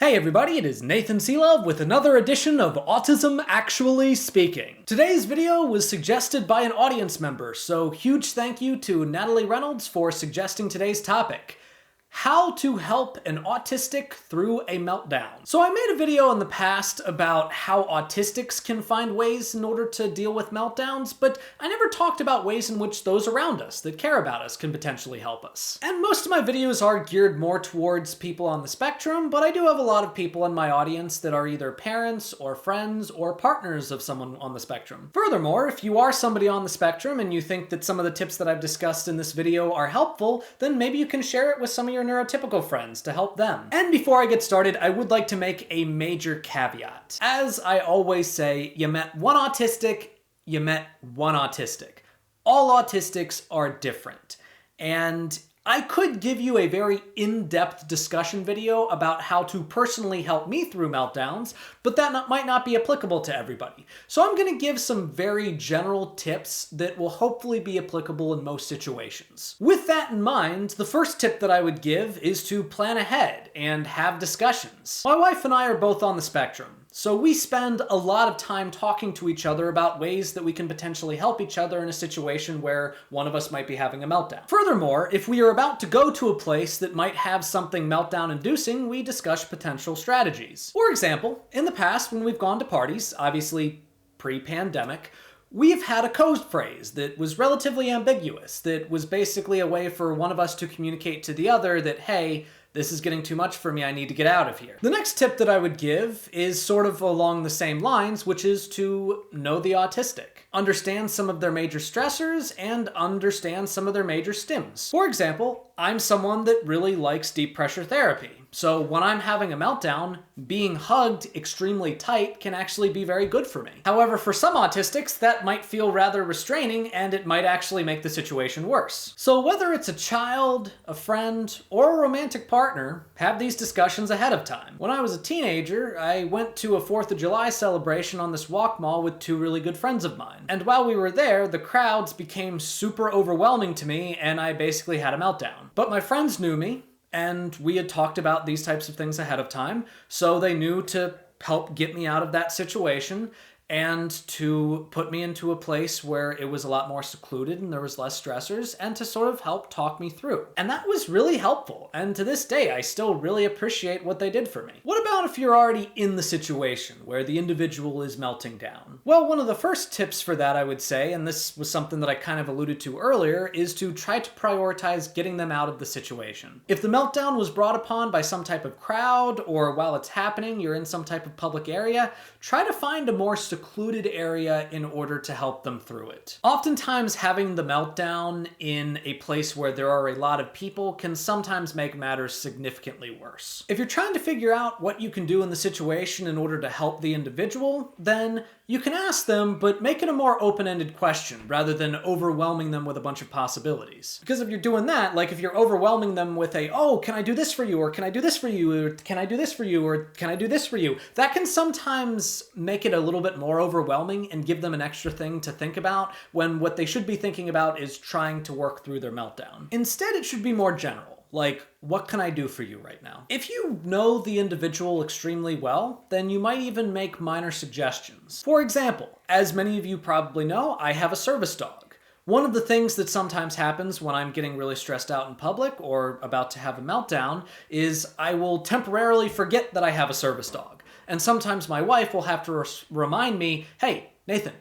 Hey everybody, it is Nathan Selove with another edition of Autism Actually Speaking. Today's video was suggested by an audience member, so huge thank you to Natalie Reynolds for suggesting today's topic. How to help an autistic through a meltdown. So I made a video in the past about how autistics can find ways in order to deal with meltdowns, but I never talked about ways in which those around us that care about us can potentially help us. And most of my videos are geared more towards people on the spectrum, but I do have a lot of people in my audience that are either parents or friends or partners of someone on the spectrum. Furthermore, if you are somebody on the spectrum and you think that some of the tips that I've discussed in this video are helpful, then maybe you can share it with some of your neurotypical friends to help them. And before I get started, I would like to make a major caveat. As I always say, you met one autistic, you met one autistic. All autistics are different. And I could give you a very in-depth discussion video about how to personally help me through meltdowns, but that might not be applicable to everybody. So I'm going to give some very general tips that will hopefully be applicable in most situations. With that in mind, the first tip that I would give is to plan ahead and have discussions. My wife and I are both on the spectrum. So we spend a lot of time talking to each other about ways that we can potentially help each other in a situation where one of us might be having a meltdown. Furthermore, if we are about to go to a place that might have something meltdown-inducing, we discuss potential strategies. For example, in the past when we've gone to parties, obviously pre-pandemic, we've had a code phrase that was relatively ambiguous, that was basically a way for one of us to communicate to the other that, hey, this is getting too much for me, I need to get out of here. The next tip that I would give is sort of along the same lines, which is to know the autistic. Understand some of their major stressors and understand some of their major stims. For example, I'm someone that really likes deep pressure therapy. So when I'm having a meltdown, being hugged extremely tight can actually be very good for me. However, for some autistics, that might feel rather restraining and it might actually make the situation worse. So whether it's a child, a friend, or a romantic partner, have these discussions ahead of time. When I was a teenager, I went to a 4th of July celebration on this walk mall with two really good friends of mine. And while we were there, the crowds became super overwhelming to me and I basically had a meltdown. But my friends knew me, and we had talked about these types of things ahead of time, so they knew to help get me out of that situation and to put me into a place where it was a lot more secluded and there was less stressors, and to sort of help talk me through. And that was really helpful, and to this day I still really appreciate what they did for me. What about if you're already in the situation where the individual is melting down? Well, one of the first tips for that, I would say, and this was something that I kind of alluded to earlier, is to try to prioritize getting them out of the situation. If the meltdown was brought upon by some type of crowd, or while it's happening you're in some type of public area, try to find a more secluded area in order to help them through it. Oftentimes having the meltdown in a place where there are a lot of people can sometimes make matters significantly worse. If you're trying to figure out what you can do in the situation in order to help the individual, then you can ask them, but make it a more open-ended question rather than overwhelming them with a bunch of possibilities. Because if you're doing that, like if you're overwhelming them with a, oh, can I do this for you, or can I do this for you, or can I do this for you, or can I do this for you, that can sometimes make it a little bit more overwhelming and give them an extra thing to think about when what they should be thinking about is trying to work through their meltdown. Instead, it should be more general. Like, what can I do for you right now? If you know the individual extremely well, then you might even make minor suggestions. For example, as many of you probably know, I have a service dog. One of the things that sometimes happens when I'm getting really stressed out in public or about to have a meltdown is I will temporarily forget that I have a service dog. And sometimes my wife will have to remind me, hey, Nathan,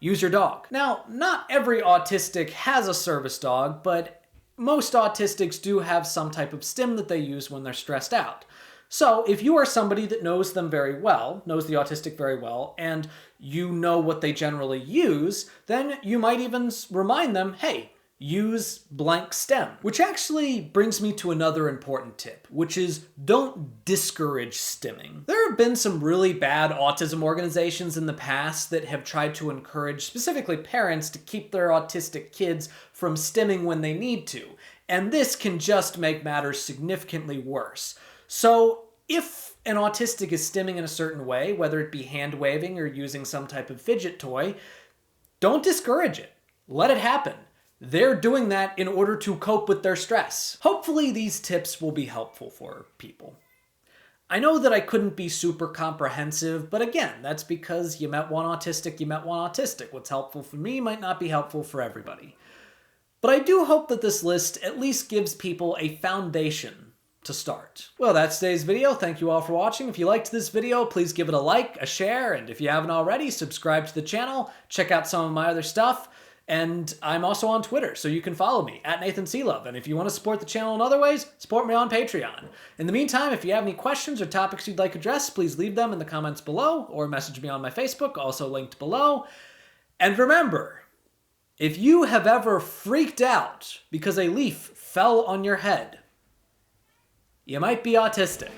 use your dog. Now, not every autistic has a service dog, but most autistics do have some type of stim that they use when they're stressed out. So if you are somebody that knows them very well, knows the autistic very well, and you know what they generally use, then you might even remind them, hey, use blank stem. Which actually brings me to another important tip, which is don't discourage stimming. There have been some really bad autism organizations in the past that have tried to encourage specifically parents to keep their autistic kids from stimming when they need to. And this can just make matters significantly worse. So if an autistic is stimming in a certain way, whether it be hand waving or using some type of fidget toy, don't discourage it. Let it happen. They're doing that in order to cope with their stress. Hopefully these tips will be helpful for people. I know that I couldn't be super comprehensive, but again, that's because you met one autistic, you met one autistic. What's helpful for me might not be helpful for everybody. But I do hope that this list at least gives people a foundation to start. Well, that's today's video. Thank you all for watching. If you liked this video, please give it a like, a share, and if you haven't already, subscribe to the channel, check out some of my other stuff. And I'm also on Twitter, so you can follow me, @NathanSelove. And if you want to support the channel in other ways, support me on Patreon. In the meantime, if you have any questions or topics you'd like addressed, please leave them in the comments below, or message me on my Facebook, also linked below. And remember, if you have ever freaked out because a leaf fell on your head, you might be autistic.